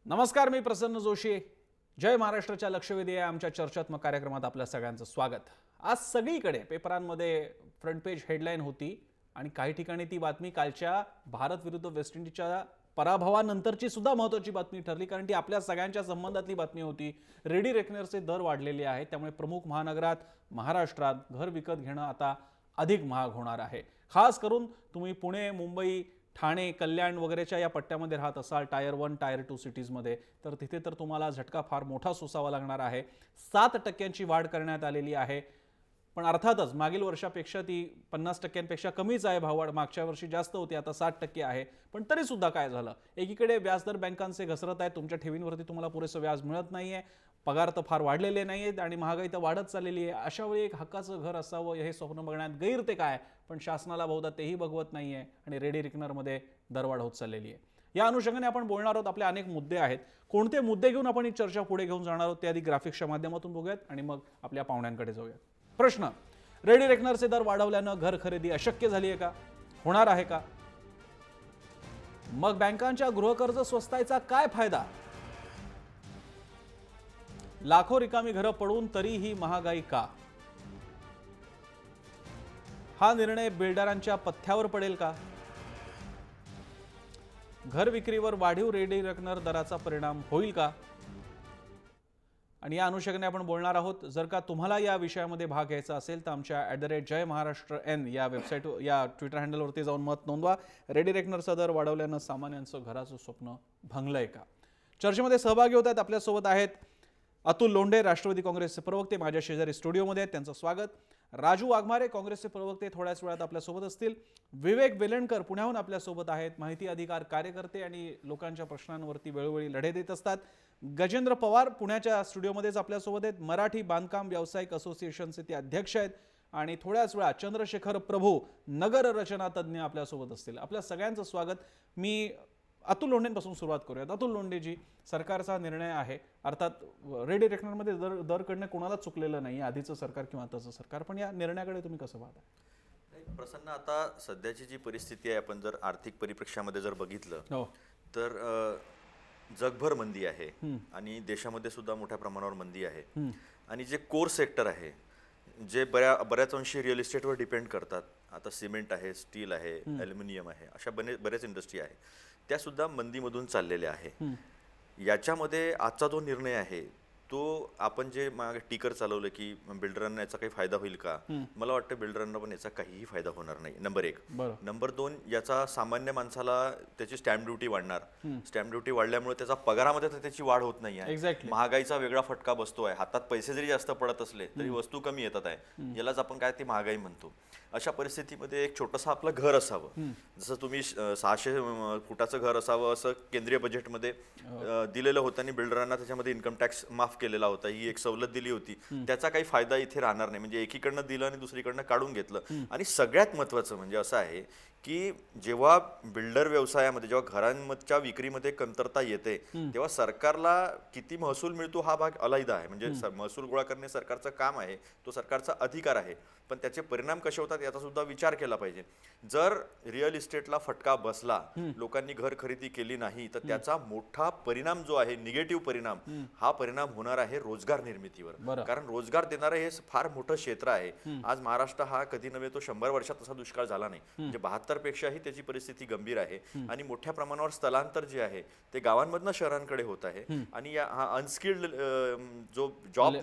नमस्कार, मी प्रसन्न जोशी. जय महाराष्ट्राच्या लक्षवेधी या आमच्या चर्चात्मक कार्यक्रमात आपल्या सगळ्यांचं स्वागत. आज सगळीकडे पेपरांमध्ये फ्रंट पेज हेडलाईन होती आणि काही ठिकाणी ती बातमी कालच्या भारत विरुद्ध वेस्ट इंडिजच्या पराभवानंतरची सुद्धा महत्त्वाची बातमी ठरली, कारण ती आपल्या सगळ्यांच्या संबंधातली बातमी होती. रेडी रेकनरचे दर वाढलेले आहेत, त्यामुळे प्रमुख महानगरात महाराष्ट्रात घर विकत घेणं आता अधिक महाग होणार आहे. खास करून तुम्ही पुणे, मुंबई, ठाणे, कल्याण वगैरेच्या या पट्ट्यामध्ये राहत असाल, टायर 1 टायर 2 सिटीजमध्ये, तर तिथे तर तुम्हाला झटका फार मोठा सोसावा लागणार आहे. 7% वाढ करण्यात आलेली आहे. पण अर्थातच मागील वर्षापेक्षा ती 50%पेक्षा कमीच आहे. भाववाढ मागच्या वर्षी जास्त होती, आता 60% आहे. पण तरी सुद्धा काय झालं, एकीकडे व्याजदर बँकांचे घसरत आहेत, तुमच्या ठेवींवरती तुम्हाला पुरेसं व्याज मिळत नाहीये, पगार तर फार वाढलेले नाहीयेत आणि महागाई तर वाढत चाललेली आहे. अशा वेळी एक हक्काचं घर असावं हे स्वप्न बघण्यात गैर ते काय, पण शासनाला बहुधा तेही बघवत नाहीये आणि रेडी रेकनरमध्ये दरवाढ होत चाललेली आहे. या अनुषंगाने आपण बोलणार आहोत. आपले अनेक मुद्दे आहेत. कोणते मुद्दे घेऊन आपण ही चर्चा पुढे घेऊन जाणार आहोत ते आधी ग्राफिक्सच्या माध्यमातून बघूयात आणि मग आपल्या पाहुण्यांकडे जाऊयात. प्रश्न: रेडी रेकनरचे दर वाढवल्यानं घर खरेदी अशक्य झाली आहे का? होणार आहे का? मग बँकांच्या गृहकर्ज स्वस्तायचा काय फायदा? लाखो रिकामी घरं पडून तरीही महागाई का? हा निर्णय बिल्डरांच्या पथ्यावर पडेल का? घर विक्रीवर वाढीव रेडी रेकनर दराचा परिणाम होईल का? आणि या अनुषंगाने आपण बोलणार आहोत. जर का तुम्हाला या विषयामध्ये भाग घ्यायचा असेल तर आमच्या @जयमहाराष्ट्रN या वेबसाईट या ट्विटर हँडलवरती जाऊन मत नोंदवा. रेडी रेकनरचा दर वाढवल्यानं सामान्यांचं घराचं स्वप्न भंगलंय का? चर्चेमध्ये सहभागी होत आहेत. आपल्यासोबत आहेत अतुल लोंढे, राष्ट्रवादी काँग्रेसचे प्रवक्ते, माझ्या शेजारी स्टुडिओमध्ये आहेत, त्यांचं स्वागत. राजू वाघमारे, काँग्रेसचे प्रवक्ते, थोड्याच वेळात आपल्यासोबत असतील. विवेक वेलणकर पुण्याहून आपल्यासोबत आहेत, माहिती अधिकार कार्यकर्ते आणि लोकांच्या प्रश्नांवरती वेळोवेळी लढे देत असतात. गजेंद्र पवार पुण्याच्या स्टुडिओमध्येच आपल्यासोबत आहेत, मराठी बांधकाम व्यावसायिक असोसिएशनचे ते अध्यक्ष आहेत. आणि थोड्याच वेळात चंद्रशेखर प्रभू, नगर रचना तज्ज्ञ आपल्यासोबत असतील. आपल्या सगळ्यांचं स्वागत. मी अतुल लोंढेंपासून सुरुवात करूयात. अतुल लोंढेजी, सरकारचा निर्णय आहे, अर्थात रेडी रेकनरमध्ये दर काढणं कोणाला चुकलेलं नाही, आधीचं सरकार किंवा आताचं सरकार, पण या निर्णयाकडे तुम्ही कसं पाहता? प्रसन्न, आता सध्याची जी परिस्थिती आहे, आपण जर आर्थिक परिप्रेक्ष्यामध्ये जर बघितलं तर जगभर मंदी आहे आणि देशामध्ये सुद्धा मोठ्या प्रमाणावर मंदी आहे. आणि जे कोर सेक्टर आहे, जे बऱ्याच अंशी रिअल इस्टेटवर डिपेंड करतात, आता सिमेंट आहे, स्टील आहे, ॲल्युमिनियम आहे, अशा बऱ्याच इंडस्ट्री आहे, त्या सुद्धा मंदीमधून चाललेल्या आहे. याच्यामध्ये आजचा जो निर्णय आहे तो आपण जे मागे टीकर चालवलं की बिल्डरांना याचा काही फायदा होईल का, मला वाटतं बिल्डरांना पण याचा काहीही फायदा होणार नाही, नंबर 1. नंबर 2, याचा सामान्य माणसाला त्याची स्टॅम्प ड्युटी वाढणार. स्टॅम्प ड्युटी वाढल्यामुळे त्याचा पगारामध्ये तर त्याची वाढ होत नाही आहे. महागाईचा वेगळा फटका बसतो आहे. हातात पैसे जरी जास्त पडत असले तरी वस्तू कमी येतात आहे. यालाच आपण काय ती महागाई म्हणतो. अशा परिस्थितीमध्ये एक छोटंसं आपलं घर असावं, जसं तुम्ही 600 फुटाचं घर असावं असं केंद्रीय बजेटमध्ये दिलेलं होतं आणि बिल्डरांना त्याच्यामध्ये इन्कम टॅक्स माफ केलेला होता, ही एक सवलत दिली होती. त्याचा काही फायदा इथे राहणार नाही. म्हणजे एकीकडनं दिलं आणि दुसरीकडनं काढून घेतलं. आणि सगळ्यात महत्त्वाचं म्हणजे असं आहे की जेव्हा बिल्डर व्यवसायामध्ये, जेव्हा घरांच्या विक्रीमध्ये कमतरता येते, तेव्हा सरकारला किती महसूल मिळतो हा भाग अलैदा आहे. म्हणजे महसूल गोळा करणे सरकारचं काम आहे, तो सरकारचा अधिकार आहे, पण त्याचे परिणाम कसे होतात याचा सुद्धा विचार केला पाहिजे. जर रिअल इस्टेटला फटका बसला, लोकांनी घर खरेदी केली नाही, तर त्याचा मोठा परिणाम जो आहे, निगेटिव्ह परिणाम, हा परिणाम होणार आहे रोजगार निर्मितीवर. कारण रोजगार देणारं हे फार मोठं क्षेत्र आहे. आज महाराष्ट्र हा कधी नव्हे तो 100 वर्षात असा दुष्काळ झाला नाही. म्हणजे 72 पेक्षाही त्याची परिस्थिती गंभीर आहे आणि मोठ्या प्रमाणावर स्थलांतर जे आहे ते गावांमधनं शहरांकडे होत आहे. आणि हा अनस्किल्ड जो जॉब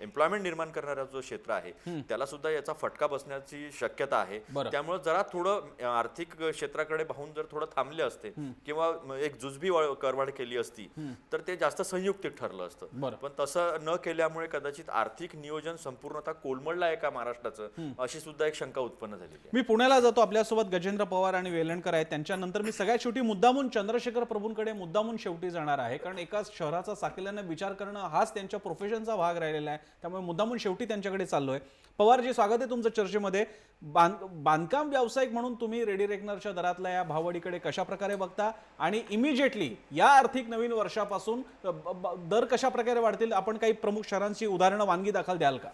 एम्प्लॉयमेंट निर्माण करणारा जो क्षेत्र आहे त्याला सुद्धा याचा फटका बसण्याची शक्यता आहे. त्यामुळे जरा थोडं आर्थिक क्षेत्राकडे पाहून जर थोडं थांबले असते किंवा एक जुजबी करवाढ केली असती तर ते जास्त संयुक्तिक ठरलं असतं. पण तसं न केल्यामुळे कदाचित आर्थिक नियोजन संपूर्णतः कोलमडलं आहे का महाराष्ट्राचं, अशी सुद्धा एक शंका उत्पन्न झालेली आहे. मी पुण्याला जातो, आपल्यासोबत गजेंद्र पवार आणि वेलणकर आहेत. त्यांच्यानंतर मी सगळ्यात शेवटी मुद्दामून चंद्रशेखर प्रभूंकडे मुद्दामून शेवटी जाणार आहे, कारण एकाच शहराचा साकल्याने विचार करणं हाच त्यांच्या प्रोफेशनचा भाग राहिलेला आहे. त्यामुळे मुद्दामून शेवटी त्यांच्याकडे चाललोय. पवारजी, स्वागत आहे तुमचं चर्चेमध्ये. बांधकाम व्यावसायिक म्हणून तुम्ही रेडी रेकनरच्या दरातल्या या भाववाढीकडे कशा प्रकारे बघता आणि इमिजिएटली या आर्थिक नवीन वर्षापासून दर कशा प्रकारे वाढतील, आपण काही प्रमुख शहरांची उदाहरणं वानगी दाखल द्याल का?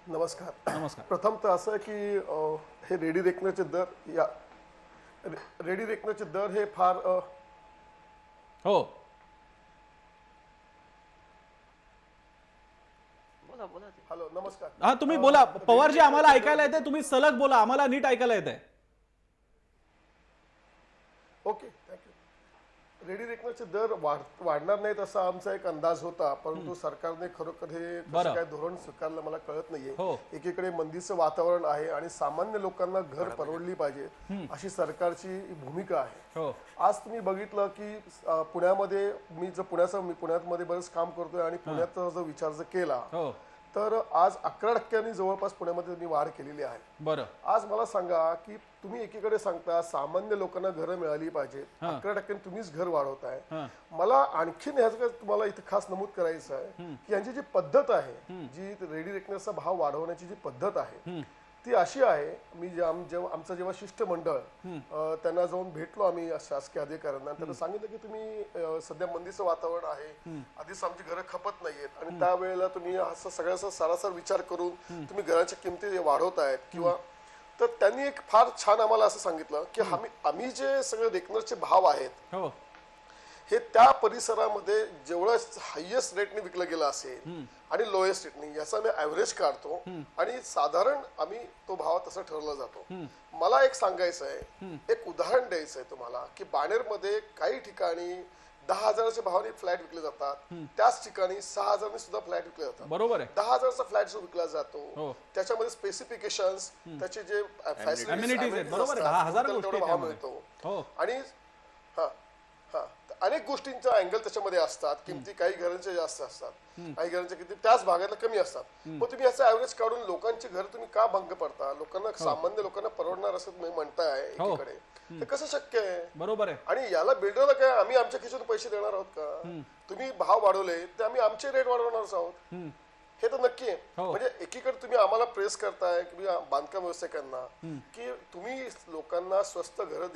नमस्कार. नमस्कार. प्रथम तर असं की हे रेडी रेकनरचे दर रेडी रेकनरचे दर हे फार हो हॅलो नमस्कार. हा तुम्ही बोला पवारजी, आम्हाला ऐकायला येतंय, तुम्ही सलग बोला, आम्हाला नीट ऐकायला येतंय. Okay thank you. रेडी रेकनरचे दर वाढणार नाहीत असा आमचा एक अंदाज होता, परंतु सरकारने खरोखर हे कसं काय धोरण स्वीकारलं मला कळत नाहीये. एकीकडे मंदीचं वातावरण आहे आणि सामान्य लोकांना घर परवडली पाहिजे अशी सरकारची भूमिका आहे. आज तुम्ही बघितलं की पुण्यामध्ये मी पुण्यामध्ये बरेच काम करतोय आणि पुण्याचा जो विचार जर केला तर आज 11% जवळपास पुण्यामध्ये मी वाढ केलेली आहे. बरं, आज मला सांगा की तुम्ही एकीकडे सांगता सामान्य लोकांना घरं मिळाली पाहिजे, 11% तुम्हीच घर वाढवताय. मला आणखीन ह्याचं तुम्हाला इथे खास नमूद करायचं आहे की यांची जी पद्धत आहे, जी रेडी रेकनरचा भाव वाढवण्याची जी पद्धत आहे ती अशी आहे. मी आमचं जेव्हा शिष्टमंडळ त्यांना जाऊन भेटलो आम्ही शासकीय अधिकाऱ्यांना, त्यांना सांगितलं की तुम्ही सध्या मंदीचं वातावरण आहे, आधीच आमची घरं खपत नाहीयेत आणि त्यावेळेला तुम्ही असं सगळ्याचा सारासार विचार करून तुम्ही घराच्या किमती वाढवतायत किंवा, तर त्यांनी एक फार छान आम्हाला असं सांगितलं की आम्ही जे सगळे रेकनरचे भाव आहेत हे त्या परिसरामध्ये जेवढं हायएस्ट रेटने विकलं गेलं असेल आणि लोएस्ट रेटने याचा आम्ही ऍव्हरेज काढतो आणि साधारण आम्ही तो भाव तसा ठरवला जातो. मला एक सांगायचं आहे, एक उदाहरण द्यायचं आहे तुम्हाला की बाणेरमध्ये काही ठिकाणी 10,000च्या भावाने फ्लॅट विकले जातात, त्याच ठिकाणी 6,000ने सुद्धा फ्लॅट विकले जातात. बरोबर आहे. 10,000चा फ्लॅट जो विकला जातो त्याच्यामध्ये स्पेसिफिकेशन्स, त्याचे जे फॅसिलिटीज बरोबर आहे, 10,000 गोष्टी भाव मिळतो आणि अनेक गोष्टींचा अँगल त्याच्यामध्ये असतात. किमती काही घरांच्या जास्त असतात, काही घरांच्या किमती त्याच भागातल्या कमी असतात. पण तुम्ही याचा ऍव्हरेज काढून लोकांची घर तुम्ही का भंग पडता, लोकांना सामान्य लोकांना परवडणार असं तुम्ही म्हणताय एकीकडे, ते कसं शक्य आहे? बरोबर आहे. आणि याला बिल्डरला काय आम्ही आमच्या खिशातून पैसे देणार आहोत का? तुम्ही भाव वाढवले तर आम्ही आमचे रेट वाढवणारच आहोत, हे तर नक्की आहे. म्हणजे एकीकडे तुम्ही आम्हाला प्रेस करताय की बांधकाम व्यावसायिकांना की तुम्ही लोकांना स्वस्त घरं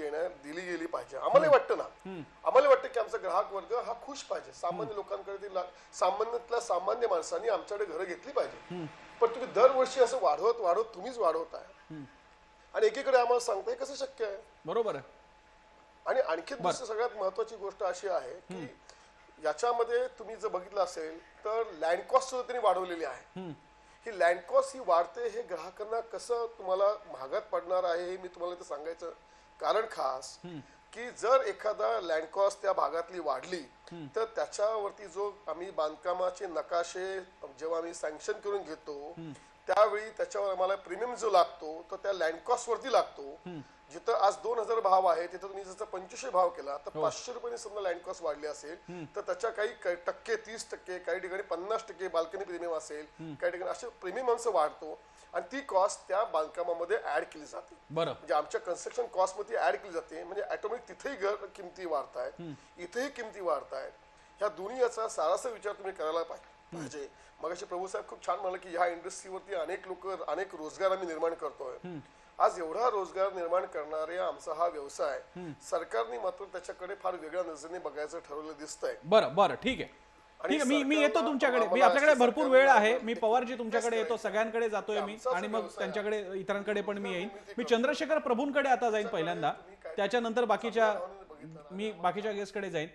दिली गेली पाहिजे. आम्हाला वाटतं ना, आम्हाला वाटतं की आमचा ग्राहक वर्ग हा खुश पाहिजे, सामान्य लोकांकडे सामान्यातल्या सामान्य माणसांनी आमच्याकडे घरं घेतली पाहिजे. पण तुम्ही दरवर्षी असं वाढवत तुम्हीच वाढवताय आणि एकीकडे आम्हाला सांगताय कसं शक्य आहे? बरोबर आहे. आणि आणखी दुसरी सगळ्यात महत्वाची गोष्ट अशी आहे की याच्यामध्ये तुम्ही जर बघितलं असेल तर लँड कॉस्ट सुद्धा त्यांनी वाढवलेली आहे. ही लँड कॉस्ट ही वाढते, हे ग्राहकांना कसं तुम्हाला महागात पडणार आहे हे मी तुम्हाला इथे सांगायचं कारण खास की जर एखादा लँड कॉस्ट त्या भागातली वाढली तर त्याच्यावरती जो आम्ही बांधकामाचे नकाशे जेव्हा आम्ही सँक्शन करून घेतो त्यावेळी त्याच्यावर आम्हाला प्रीमियम जो लागतो तो त्या लँड कॉस्ट वरती लागतो. जिथं आज 2,000 भाव आहे तिथं तुम्ही जर 2500 भाव केला तर 500 रुपयांनी समजा लँड कॉस्ट वाढली असेल तर त्याच्या काही टक्के 30%, काही ठिकाणी 50% बाल्कनी प्रीमियम असेल, काही ठिकाणी असे प्रीमियम अंश वाढतो आणि ती कॉस्ट त्या बांधकामामध्ये ऍड केली जाते. म्हणजे आमच्या कन्स्ट्रक्शन कॉस्ट मध्ये ऍड केली जाते. म्हणजे ऑटोमॅटिक तिथेही घर किमती वाढतायत, इथेही किमती वाढतायत. ह्या दोन्ही याचा सारासार विचार तुम्ही करायला पाहिजे. मगाशी प्रभू साहेब खूप छान म्हणाले की ह्या इंडस्ट्रीवरती अनेक रोजगार आम्ही निर्माण करतोय. आज एवढा रोजगार निर्माण करणारे आमचा हा व्यवसाय सरकारने मात्र त्याच्याकडे फार वेगळ्या नजरेने बघायचं ठरवलं दिसतंय. बरं ठीक आहे. ठीक आहे, मी येतो तुमच्याकडे. मी आपल्याकडे भरपूर वेळ आहे. मी पवारजी तुमच्याकडे येतो, सगळ्यांकडे जातोय मी आणि मग त्यांच्याकडे इतरांकडे पण मी येईन. मी चंद्रशेखर प्रभूंकडे आता जाईन पहिल्यांदा, त्याच्यानंतर बाकीच्या गेस्टकडे जाईन.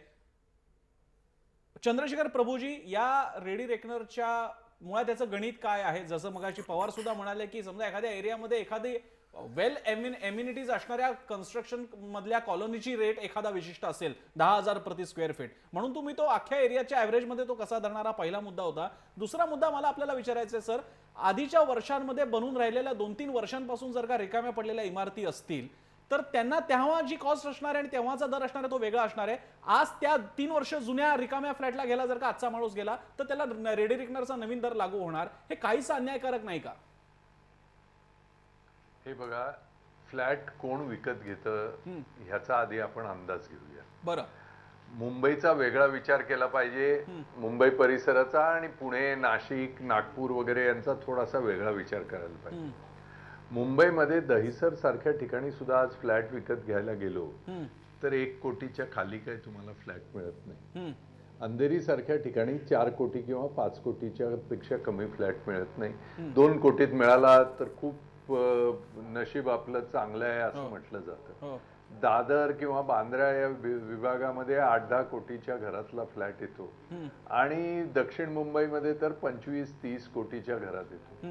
चंद्रशेखर प्रभूजी, या रेडी रेकनरच्या मुळात त्याचं गणित काय आहे? जसं मगाशी पवार सुद्धा म्हणाले की समजा एखाद्या एरियामध्ये एखादी वेल एम्युनिटीज असणाऱ्या कन्स्ट्रक्शन मधल्या कॉलनीची रेट एखादा विशिष्ट असेल 10,000 प्रति स्क्वेअर फीट, म्हणून तुम्ही तो अख्ख्या एरियाच्या ॲव्हरेजमध्ये तो कसा धरणारा पहिला मुद्दा होता. दुसरा मुद्दा मला आपल्याला विचारायचा आहे सर, आधीच्या वर्षांमध्ये बनून राहिलेल्या 2-3 वर्षांपासून जर का रिकाम्या पडलेल्या इमारती असतील तर त्यांना तेव्हा जी कॉस्ट असणार आहे आणि तेव्हाचा दर असणार आहे तो वेगळा असणार आहे. आज त्या 3 वर्ष जुन्या रिकाम्या फ्लॅटला गेला जर का आजचा माणूस गेला तर त्याला रेडी रेकनरचा नवीन दर लागू होणार. हे काहीच अन्यायकारक नाही का? हे बघा, फ्लॅट कोण विकत घेतं ह्याचा आधी आपण अंदाज घेऊया. बरं, मुंबईचा वेगळा विचार केला पाहिजे, मुंबई परिसराचा, आणि पुणे, नाशिक, नागपूर वगैरे यांचा थोडासा वेगळा विचार करायला पाहिजे. मुंबईमध्ये दहिसर सारख्या ठिकाणी सुद्धा आज फ्लॅट विकत घ्यायला गेलो तर 1 कोटीच्या खाली काही तुम्हाला फ्लॅट मिळत नाही. अंधेरी सारख्या ठिकाणी 4 कोटी किंवा 5 कोटीच्या पेक्षा कमी फ्लॅट मिळत नाही. 2 कोटीत मिळाला तर खूप नशीब आपलं चांगलं आहे असं म्हटलं जातं. दादर किंवा बांद्रा या विभागामध्ये 8-10 कोटीच्या घरातला फ्लॅट येतो आणि दक्षिण मुंबईमध्ये तर 25-30 कोटीच्या घरात येतो.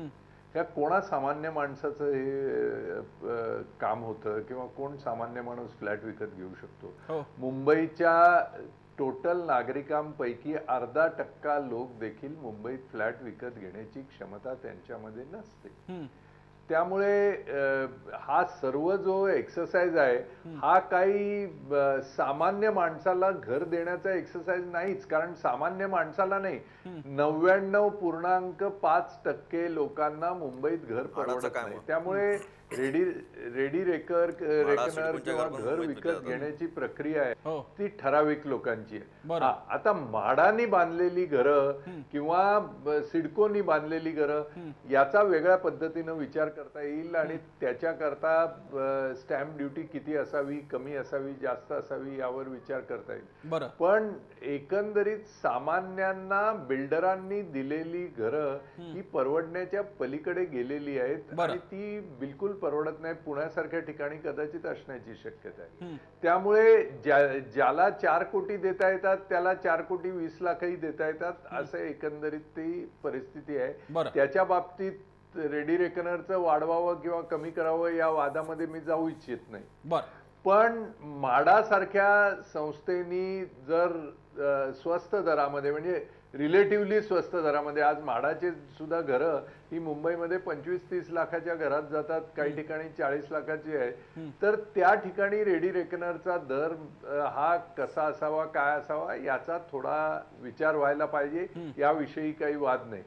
ह्या कोणा सामान्य माणसाचं हे काम होतं किंवा कोण सामान्य माणूस फ्लॅट विकत घेऊ शकतो? मुंबईच्या टोटल नागरिकांपैकी 0.5% लोक देखील मुंबईत फ्लॅट विकत घेण्याची क्षमता त्यांच्यामध्ये नसते. त्यामुळे हा सर्व जो एक्सरसाइज आहे हा काही सामान्य माणसाला घर देण्याचा एक्सरसाइज नाहीच. कारण सामान्य माणसाला नाही, 99.5% लोकांना मुंबईत घर परवडत नाही. त्यामुळे रेकनर किंवा घर विकत घेण्याची प्रक्रिया आहे ती ठराविक लोकांची आहे. आता म्हाडानी बांधलेली घरं किंवा सिडकोनी बांधलेली घरं याचा वेगळ्या पद्धतीनं विचार करता येईल आणि त्याच्याकरता स्टॅम्प ड्युटी किती असावी, कमी असावी, जास्त असावी यावर विचार करता येईल. पण एकंदरीत सामान्यांना बिल्डरांनी दिलेली घरं ही परवडण्याच्या पलीकडे गेलेली आहेत आणि ती बिलकुल परवडत नाही. पुण्यासारख्या ठिकाणी कदाचित असण्याची शक्यता आहे. त्यामुळे ज्याला 4 कोटी देता येतात त्याला 4 कोटी 20 लाखही देता येतात असं एकंदरीत ती परिस्थिती आहे. त्याच्या बाबतीत रेडी रेकनरचं वाढवावं किंवा कमी करावं या वादामध्ये मी जाऊ इच्छित नाही. पण म्हाडासारख्या संस्थेनी जर स्वस्त दरामध्ये म्हणजे रिलेटिव्हली स्वस्त दरामध्ये, आज म्हाडाचे सुद्धा घरं ही मुंबईमध्ये 25-30 लाखाच्या घरात जातात, काही ठिकाणी 40 लाखाची आहे. तर त्या ठिकाणी रेडी रेकनरचा दर हा कसा असावा, काय असावा याचा थोडा विचार व्हायला पाहिजे. याविषयी काही वाद नाही.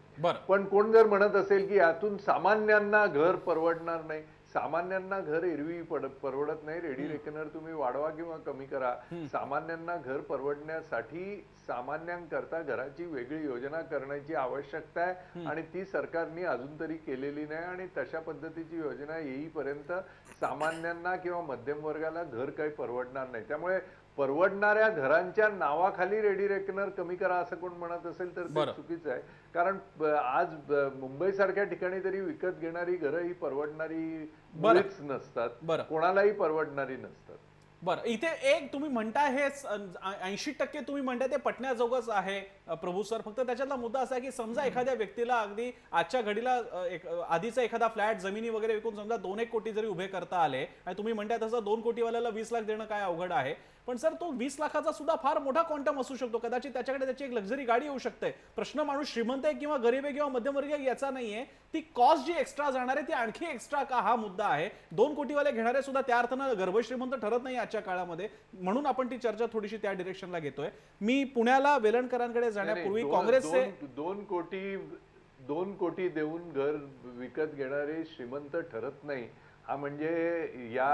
पण कोण जर म्हणत असेल की यातून सामान्यांना घर परवडणार नाही, सामान्यांना घर एरवी परवडत नाही, रेडी रेकनर तुम्ही वाढवा किंवा कमी करा. सामान्यांना घर परवडण्यासाठी सामान्यांकरता घराची वेगळी योजना करण्याची आवश्यकता आहे आणि ती सरकारने अजून तरी केलेली नाही. आणि तशा पद्धतीची योजना येईपर्यंत सामान्यांना किंवा मध्यम वर्गाला घर काही परवडणार नाही. त्यामुळे परवडणाऱ्या घरांच्या नावाखाली रेडी रेकनर कमी करा असं कोण म्हणत असेल तर ते चुकीचं आहे. कारण आज मुंबई सारख्या ठिकाणी तरी विकत घेणारी घरं ही परवडणारी नसतात, कोणालाही परवडणारी नसतात. बरं, इथे एक तुम्ही म्हणताय हे 80% तुम्ही म्हणताय ते पटण्याजोगच आहे प्रभू सर. फक्त त्याच्यातला मुद्दा असा आहे की समजा एखाद्या व्यक्तीला अगदी आजच्या घडीला आधीचा एखादा फ्लॅट जमिनी वगैरे विकून समजा 2-1 कोटी जरी उभे करता आले आणि तुम्ही म्हणताय तसं 2 कोटीवाल्याला 20 लाख देणं काय अवघड आहे. पण सर तो 20 लाखाचा सुद्धा फार मोठा क्वांटम असू शकतो. कदाचित त्याच्याकडे त्याची एक लक्झरी गाडी येऊ शकते. प्रश्न माणूस श्रीमंत आहे किंवा गरीब आहे किंवा मध्यमवर्गीय याचा नाहीये, ती कॉस्ट जी एक्स्ट्रा जाणार आहे ती आणखी एक्स्ट्रा का हा मुद्दा आहे. 2 कोटीवाले घेणारे सुद्धा त्या अर्थानं गर्भश्रीमंत ठरत नाही आजच्या काळामध्ये, म्हणून आपण ती चर्चा थोडीशी त्या डिरेक्शनला घेतोय. मी पुण्याला वेलणकरांकडे जाण्यापूर्वी काँग्रेसचे 2 कोटी देऊन घर विकत घेणारे श्रीमंत ठरत नाही हा म्हणजे या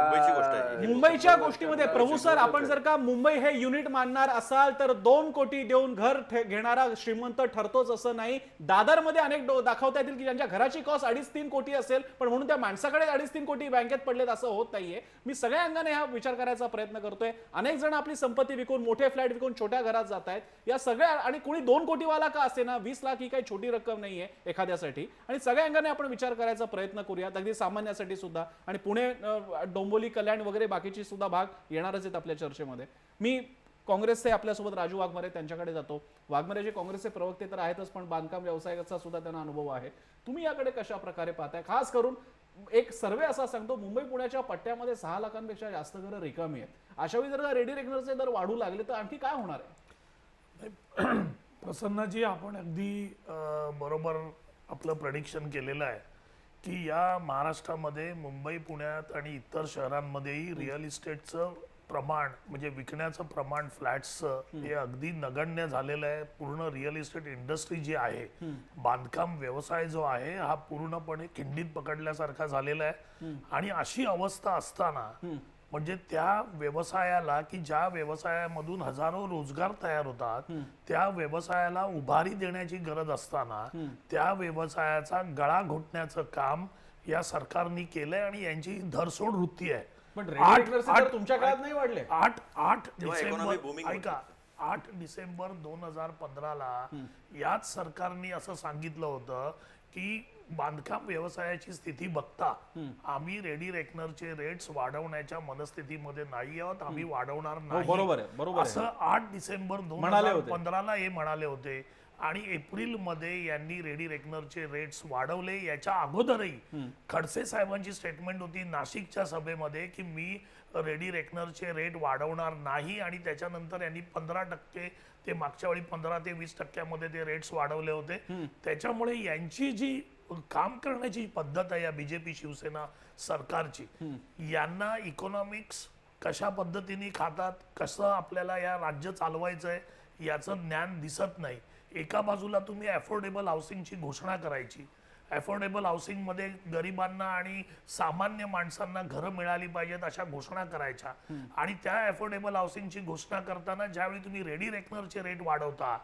मुंबईच्या गोष्टीमध्ये प्रभू सर आपण जर का मुंबई हे युनिट मानणार असाल तर 2 कोटी देऊन घर घेणारा श्रीमंत ठरतोच असं नाही. दादरमध्ये अनेक दाखवता येतील की ज्यांच्या घराची कॉस्ट 2.5-3 कोटी असेल पण म्हणून त्या माणसाकडे 2.5-3 कोटी बँकेत पडलेत असं होत नाहीये. मी सगळ्या अंगाने हा विचार करायचा प्रयत्न करतोय. अनेक जण आपली संपत्ती विकून मोठे फ्लॅट विकून छोट्या घरात जात आहेत. या सगळ्या आणि कोणी 2 कोटीवाला का असे ना, 20 लाख ही काही छोटी रक्कम नाहीये एखाद्यासाठी. आणि सगळ्या अंगाने आपण विचार करायचा प्रयत्न करूयात अगदी सामान्यासाठी सुद्धा. आणि पुणे, डोंबिवली, कल्याण वगैरे बाकीची सुद्धा भाग येणारच आहेत आपल्या चर्चेमध्ये. मी काँग्रेसचे आपल्यासोबत राजू वाघमारे त्यांच्याकडे जातो. वाघमारे जे काँग्रेसचे प्रवक्ते तर आहेतच पण बांधकाम व्यवसायाचा सुद्धा त्यांना अनुभव आहे. तुम्ही याकडे कशा प्रकारे पाहताय? खास करून एक सर्वे असा सांगतो मुंबई पुण्याच्या पट्ट्यामध्ये 6 लाखांपेक्षा जास्त घरं रिकामी आहेत. अशावेळी जर रेडी रेकनरचे दर वाढू लागले तर आणखी काय होणार आहे? प्रसन्नाजी, आपण अगदी बरोबर आपलं प्रेडिक्शन केलेलं आहे की या महाराष्ट्रामध्ये मुंबई, पुण्यात आणि इतर शहरांमध्येही रिअल इस्टेटचं प्रमाण म्हणजे विकण्याचं प्रमाण फ्लॅट्सचं हे अगदी नगण्य झालेलं आहे. पूर्ण रिअल इस्टेट इंडस्ट्री जी आहे, बांधकाम व्यवसाय जो आहे हा पूर्णपणे खिंडीत पकडल्यासारखा झालेला आहे. आणि अशी अवस्था असताना म्हणजे त्या व्यवसायाला की ज्या व्यवसायामधून हजारो रोजगार तयार होतात त्या व्यवसायाला उभारी देण्याची गरज असताना त्या व्यवसायाचा गळा घोटण्याचं काम या सरकारने केलंय आणि यांची धरसोड वृत्ती आहे. पण रेडी रेकनरचे दर तुमच्या काळात नाही वाढले. 8 डिसेंबर ऐका 8 डिसेंबर 2015ला याच सरकारने असं सांगितलं होतं की बांधकाम व्यवसायाची स्थिती बघता आम्ही रेडी रेकनरचे रेट्स वाढवण्याच्या मनस्थितीमध्ये नाही आहोत, आम्ही वाढवणार नाही. बरोबर आहे, बरोबर आहे. असं 8 डिसेंबर म्हणाले होते. 2015ला हे म्हणाले होते आणि एप्रिलमध्ये यांनी रेडी रेकनरचे रेट्स वाढवले. याच्या अगोदरही खडसे साहेबांची स्टेटमेंट होती नाशिकच्या सभेमध्ये की मी रेडी रेकनरचे रेट वाढवणार नाही आणि त्याच्यानंतर यांनी 15% ते मागच्या वेळी 15 ते 20% ते रेट्स वाढवले होते. त्याच्यामुळे यांची जी काम करण्याची पद्धत आहे या बीजेपी शिवसेना सरकारची, यांना इकॉनॉमिक्स कशा पद्धतीने खातात, कसं आपल्याला या राज्य चालवायचं आहे याचं ज्ञान दिसत नाही. एका बाजूला तुम्ही अफोर्डेबल हाऊसिंगची घोषणा करायची, अफोर्डेबल हाऊसिंग मध्ये गरिबांना आणि सामान्य माणसांना घरं मिळाली पाहिजेत अशा घोषणा करायच्या, आणि त्या अफोर्डेबल हाऊसिंगची घोषणा करताना ज्यावेळी तुम्ही रेडी रेकनरचे रेट वाढवता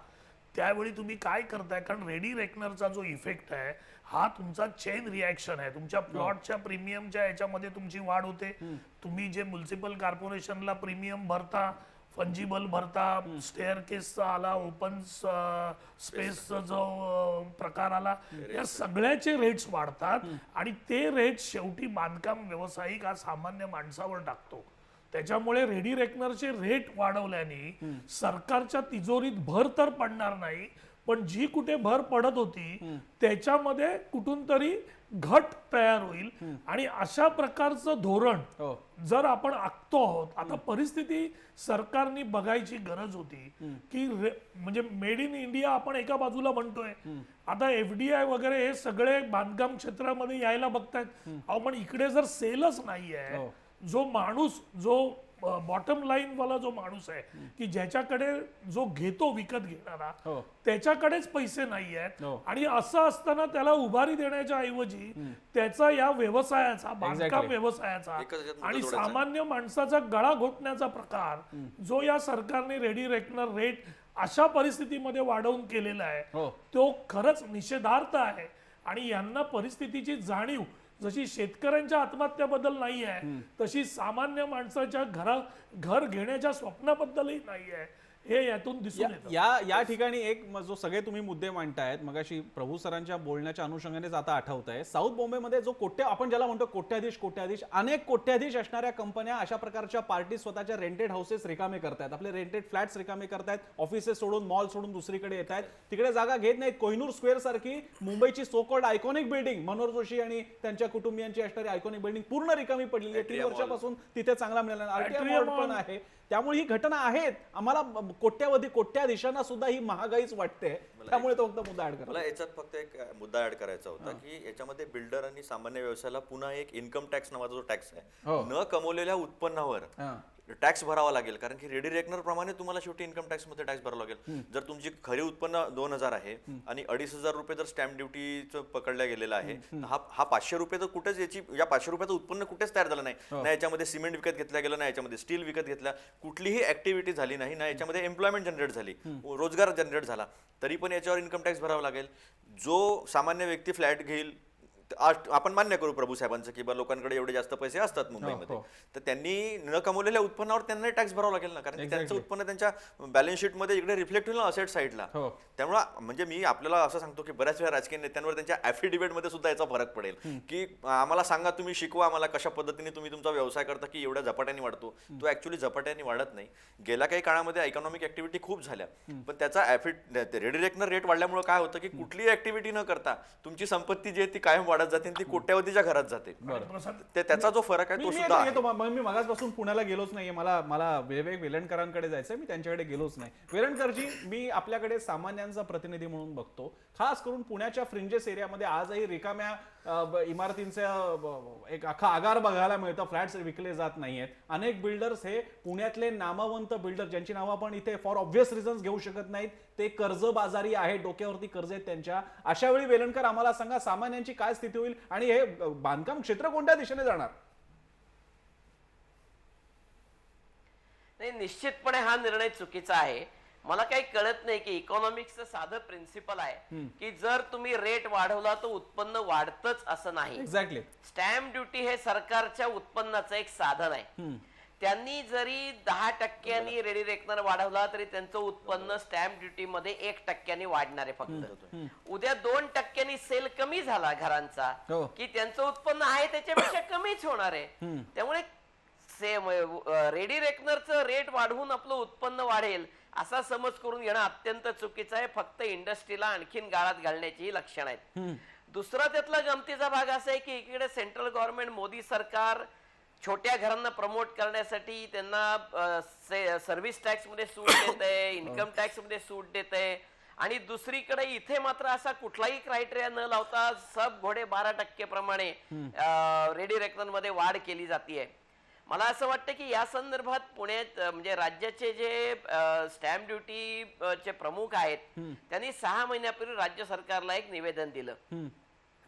त्यावेळी तुम्ही काय करताय, कारण रेडी रेकनरचा जो इफेक्ट आहे हा तुमचा चेन रिॲक्शन आहे. तुमच्या प्लॉटच्या प्रीमियमच्या याच्यामध्ये तुमची वाढ होते. तुम्ही जे म्युन्सिपल कॉर्पोरेशनला प्रीमियम भरता, फंजिबल भरता, स्टेअर केसचा आला, ओपन स्पेसचा जो प्रकार आला, या सगळ्याचे रेट्स वाढतात आणि ते रेट शेवटी बांधकाम व्यावसायिक हा सामान्य माणसावर टाकतो. त्याच्यामुळे रेडी रेकनरचे रेट वाढवल्याने सरकारच्या तिजोरीत भर तर पडणार नाही, पण जी कुठे भर पडत होती त्याच्यामध्ये कुठून तरी घट तयार होईल. आणि अशा प्रकारचं धोरण जर आपण आखतो आहोत, आता परिस्थिती सरकारने बघायची गरज होती की म्हणजे मेड इन इंडिया आपण एका बाजूला म्हणतोय, आता FDI वगैरे हे सगळे बांधकाम क्षेत्रामध्ये यायला बघतायत. अहो पण इकडे जर सेलच नाही आहे, जो माणूस जो बॉटम लाईन वाला जो माणूस आहे की ज्याच्याकडे जो घेतो विकत घेणारा त्याच्याकडेच पैसे नाही आहेत, आणि असं असताना त्याला उभारी देण्याच्या ऐवजी त्याचा या व्यवसायाचा, बांधकाम व्यवसायाचा आणि सामान्य माणसाचा गळा घोटण्याचा प्रकार जो या सरकारने रेडी रेकनर रेट अशा परिस्थितीमध्ये वाढवून केलेला आहे तो खरंच निषेधार्थ आहे. आणि यांना परिस्थितीची जाणीव जशी शेतकऱ्यांच्या आत्महत्याबद्दल नाही आहे तशी सामान्य माणसाच्या घर घेण्याच्या स्वप्नाबद्दलही नाही आहे, हे यातून दिसून येतं. या ठिकाणी एक जो सगळे तुम्ही मुद्दे मांडतायत, मगाशी प्रभू सरांच्या बोलण्याच्या अनुषंगानेच आता आठवत आहे, साऊथ बॉम्बेमध्ये जो आपण ज्याला म्हणतो कोट्याधीश अनेक कोट्याधीश असणाऱ्या कंपन्या अशा प्रकारच्या पार्टी स्वतःच्या रेंटेड हाऊसेस रिकामे करतायत, आपले रेंटेड फ्लॅट्स रिकामे करतायत, ऑफिसेस सोडून, मॉल सोडून दुसरीकडे येत आहेत, तिकडे जागा घेत नाहीत. कोहिनूर स्क्वेअर सारखी मुंबईची so-called iconic building, Manohar Joshi आणि त्यांच्या कुटुंबियांची असणारी आयकॉनिक बिल्डिंग पूर्ण रिकामी पडलेली आहे. 3 वर्षापासून तिथे चांगला मिळाला, आरटीआय मॉल पण आहे. त्यामुळे ही घटना आहेत. आम्हाला कोट्याधीशांना सुद्धा ही महागाईच वाटते. त्यामुळे तो फक्त मुद्दा ऍड करा. मला याच्यात फक्त एक मुद्दा ऍड करायचा होता की याच्यामध्ये बिल्डर आणि सामान्य व्यवसायाला पुन्हा एक इन्कम टॅक्स नावाचा जो टॅक्स आहे, न कमवलेल्या उत्पन्नावर टॅक्स भरावा लागेल. कारण की रेडी रेकनर प्रमाणे तुम्हाला शेवटी इन्कम टॅक्स मध्ये टॅक्स भरावा लागेल. जर तुमची खरी उत्पन्न 2000 आहे आणि 2500 रुपये जर स्टॅम्प ड्युटीचं पकडल्या गेलेला आहे, हा 500 रुपये तर कुठेच या 500 रुपयाचं उत्पन्न कुठेच तयार झालं नाही. ना याच्यामध्ये सिमेंट विकत घेतला गेला, ना याच्यामध्ये स्टील विकत घेतला, कुठलीही ऍक्टिव्हिटी झाली नाही, ना याच्यामध्ये एम्प्लॉयमेंट जनरेट झाली, रोजगार जनरेट झाला, तरी पण याच्यावर इन्कम टॅक्स भरावा लागेल. जो सामान्य व्यक्ती फ्लॅट घेईल, आपण मान्य करू प्रभू साहेबांचं की लोकांकडे एवढे जास्त पैसे असतात मुंबईमध्ये, तर त्यांनी न कमवलेल्या उत्पन्नावर त्यांना टॅक्स भरावा लागेल ना, कारण त्यांचं उत्पन्न त्यांच्या बॅलन्स शीट मध्ये इकडे रिफ्लेक्ट होईल ना असेट साईडला. त्यामुळे म्हणजे मी आपल्याला असं सांगतो की बऱ्याच वेळा राजकीय नेत्यांवर त्यांच्या ऍफिडेव्हिट मध्ये सुद्धा याचा फरक पडेल की आम्हाला सांगा, तुम्ही शिकवा आम्हाला कशा पद्धतीने तुम्ही तुमचा व्यवसाय करता की एवढ्या झपाट्याने वाढतो. तो ऍक्च्युअली झपाट्याने वाढत नाही. गेल्या काही काळामध्ये इकॉनॉमिक ऍक्टिव्हिटी खूप झाल्या, पण त्याचा रेडी रेकनर रेट वाढल्यामुळे काय होतं की कुठलीही ऍक्टिव्हिटी न करता तुमची संपत्ती जी आहे ती कायम वाढत जाते, ती कोट्यावधीच्या घरात जाते. त्याचा जो फरक आहे तो सुद्धा. मी मगाचपासून पुण्याला गेलोच नाहीये, मला विवेक वेलणकरांकडे जायचंय, मी त्यांच्याकडे गेलोच नाही. वेलणकरजी, मी आपल्याकडे सामान्यांचा प्रतिनिधी म्हणून बघतो, खास करून पुण्याच्या फ्रिंजेस एरियामध्ये आजही रिकाम्या इमारतींचा एक अख्खा आगार बघायला मिळतं. फ्लॅट्स विकले जात नाहीयेत. अनेक बिल्डर्स हे पुण्यातले नामवंत बिल्डर, ज्यांची नावं आपण इथे फॉर ऑब्व्हियस रिझन्स घेऊ शकत नाहीत, ते कर्जबाजारी आहेत, डोक्यावरती कर्ज आहेत त्यांच्या. अशा वेळी वेलणकर आम्हाला सांगा, सामान्यांची काय स्थिती होईल आणि हे बांधकाम क्षेत्र कोणत्या दिशेने जाणार? नाही, निश्चितपणे हा निर्णय चुकीचा आहे. मला काही कळत नाही की इकॉनॉमिक्सचं साधं प्रिन्सिपल आहे की जर तुम्ही रेट वाढवला तर उत्पन्न वाढतच असं नाही. एक्झॅक्टली. स्टॅम्प ड्युटी हे सरकारच्या उत्पन्नाचं एक साधन आहे. त्यांनी जरी 10% रेडी रेकनर वाढवला तरी त्यांचं उत्पन्न स्टॅम्प ड्युटी मध्ये 1% वाढणार आहे फक्त. उद्या 2% सेल कमी झाला घरांचा हो. की त्यांचं उत्पन्न आहे त्याच्यापेक्षा कमीच होणार आहे. त्यामुळे रेडी रेकनरचं रेट वाढवून आपलं उत्पन्न वाढेल असा समज करून घेणं अत्यंत चुकीचं आहे. फक्त इंडस्ट्रीला आणखीन गाळात घालण्याची लक्षणं आहेत. दुसरा त्यातला गमतीचा भाग असा आहे की इकडे सेंट्रल गव्हर्नमेंट मोदी सरकार छोट्या घरांना प्रमोट करण्यासाठी त्यांना सर्व्हिस टॅक्स मध्ये सूट देत आहे, इन्कम टॅक्स मध्ये सूट देत आहे, आणि दुसरीकडे इथे मात्र असा कुठलाही क्रायटेरिया न लावता सब घोडे 12% प्रमाणे रेडी रेकनर मध्ये वाढ केली जाते. मला असं वाटतं की या संदर्भात पुण्यात म्हणजे राज्याचे जे स्टॅम्प ड्युटी चे प्रमुख आहेत त्यांनी 6 महिन्यापूर्वी राज्य सरकारला एक निवेदन दिलं.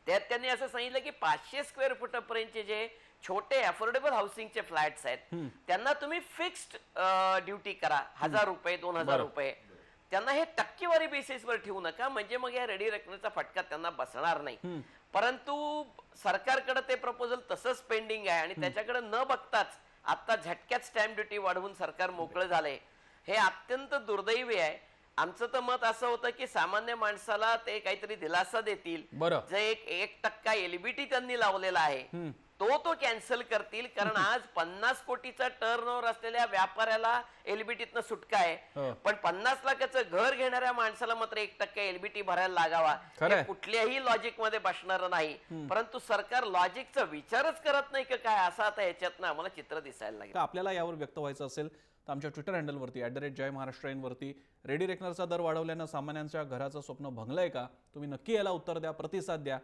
त्यात त्यांनी असं सांगितलं की 500 स्क्वेअर फुटापर्यंतचे जे छोटे अफोर्डेबल हाऊसिंगचे फ्लॅट्स आहेत त्यांना तुम्ही फिक्स्ड ड्युटी करा, 1000 रुपये 2000 रुपये. त्यांना हे टक्केवारी बेसिसवर ठेवू नका, म्हणजे मग या रेडी रेकनरचा फटका त्यांना बसणार नाही. परंतु सरकारकडे ते प्रपोजल तसंच पेंडिंग आहे आणि त्याच्याकडे न बघताच आता झटक्यात स्टॅम्प ड्युटी वाढवून सरकार मोकळं झालंय. हे अत्यंत दुर्दैवी आहे. आमचं तर मत असं होतं की सामान्य माणसाला ते काहीतरी दिलासा देतील. जे 1% एलबीटी त्यांनी लावलेला आहे तो कॅन्सल करतील, कारण आज 50 कोटीचा टर्नओव्हर असलेल्या व्यापाऱ्याला एलबीटीतनं सुटका आहे, पण 50 लाखाचं घर घेणाऱ्या माणसाला मात्र 1% एलबीटी भरायला लागावा हे कुठल्याही लॉजिक मध्ये बसणार नाही. परंतु सरकार लॉजिकचा विचारच करत नाही का काय, असं आता याच्यातनं आम्हाला चित्र दिसायला लागेल. आपल्याला यावर व्यक्त व्हायचं असेल तर आमच्या ट्विटर हँडलवरती @जयमहाराष्ट्राइन वरती रेडी रेकनरचा दर वाढवल्यानं सामान्यांच्या घराचं स्वप्न भंगलंय का, तुम्ही नक्की याला उत्तर द्या, प्रतिसाद द्या.